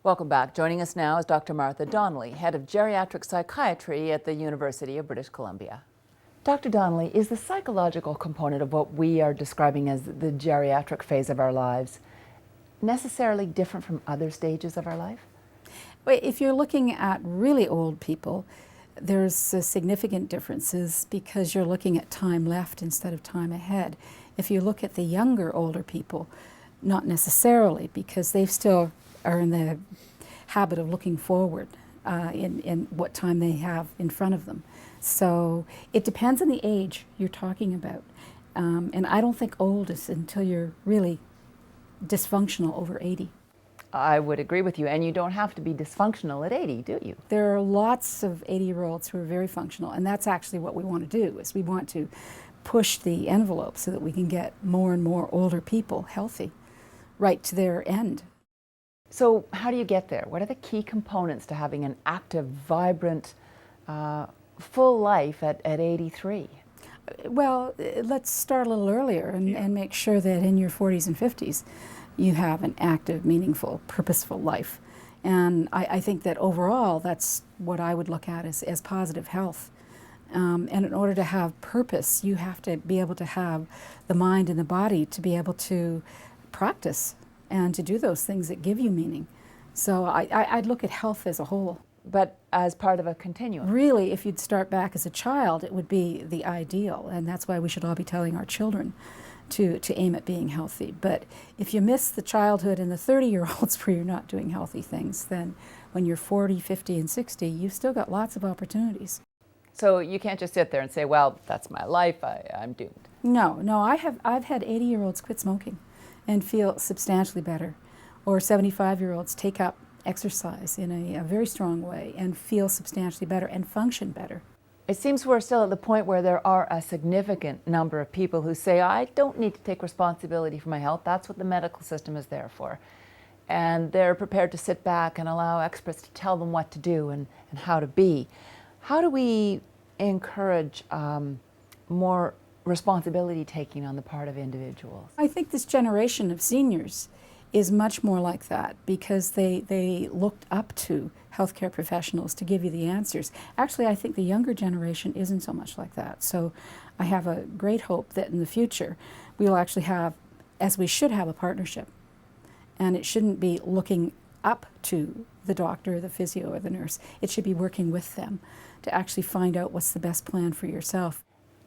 Welcome back. Joining us now is Dr. Martha Donnelly, head of Geriatric Psychiatry at the University of British Columbia. Dr. Donnelly, is the psychological component of what we are describing as the geriatric phase of our lives necessarily different from other stages of our life? If you're looking at really old people, there's significant differences because you're looking at time left instead of time ahead. If you look at the younger, older people, not necessarily, because they still are in the habit of looking forward in what time they have in front of them. So it depends on the age you're talking about. And I don't think old is until you're really dysfunctional over 80. I would agree with you, and you don't have to be dysfunctional at 80, do you? There are lots of 80-year-olds who are very functional, and that's actually what we want to do, is we want to push the envelope so that we can get more and more older people healthy right to their end. So how do you get there? What are the key components to having an active, vibrant, full life at 83? Well, let's start a little earlier and make sure that in your 40s and 50s you have an active, meaningful, purposeful life. And I think that overall that's what I would look at as positive health. And in order to have purpose, you have to be able to have the mind and the body to be able to practice and to do those things that give you meaning. So I'd look at health as a whole. But as part of a continuum. Really, if you'd start back as a child, it would be the ideal, and that's why we should all be telling our children to aim at being healthy. But if you miss the childhood and the 30-year-olds where you're not doing healthy things, then when you're 40, 50, and 60, you've still got lots of opportunities. So you can't just sit there and say, well, that's my life, I'm doomed. No, I've had 80-year-olds quit smoking and feel substantially better, or 75-year-olds take up exercise in a very strong way and feel substantially better and function better. It seems we're still at the point where there are a significant number of people who say, I don't need to take responsibility for my health, that's what the medical system is there for. And they're prepared to sit back and allow experts to tell them what to do and how to be. How do we encourage more responsibility taking on the part of individuals? I think this generation of seniors is much more like that because they looked up to healthcare professionals to give you the answers. Actually, I think the younger generation isn't so much like that. So I have a great hope that in the future we will actually have, as we should have, a partnership. And it shouldn't be looking up to the doctor, the physio, or the nurse. It should be working with them to actually find out what's the best plan for yourself.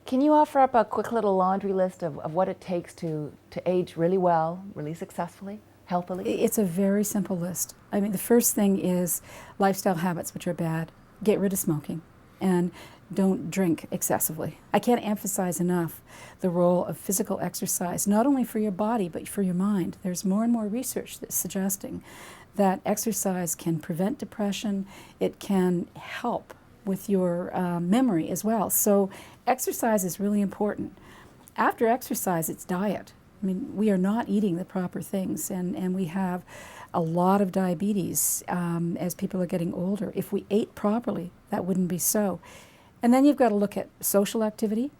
Can you offer up a quick little laundry list of what it takes to age really well, really successfully, healthily? It's a very simple list. I mean, the first thing is lifestyle habits, which are bad. Get rid of smoking and don't drink excessively. I can't emphasize enough the role of physical exercise, not only for your body, but for your mind. There's more and more research that's suggesting that exercise can prevent depression. It can help with your memory as well. So exercise is really important. After exercise, it's diet. I mean, we are not eating the proper things, and we have a lot of diabetes as people are getting older. If we ate properly, that wouldn't be so. And then you've got to look at social activity.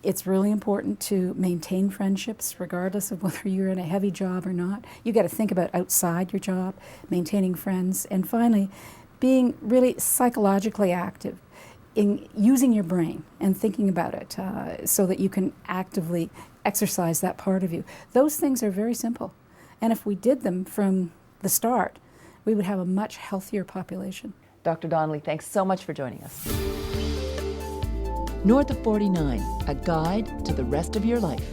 It's really important to maintain friendships regardless of whether you're in a heavy job or not. You've got to think about outside your job, maintaining friends, and finally, being really psychologically active in using your brain and thinking about it so that you can actively exercise that part of you. Those things are very simple. And if we did them from the start, we would have a much healthier population. Dr. Donnelly, thanks so much for joining us. North of 49, a guide to the rest of your life.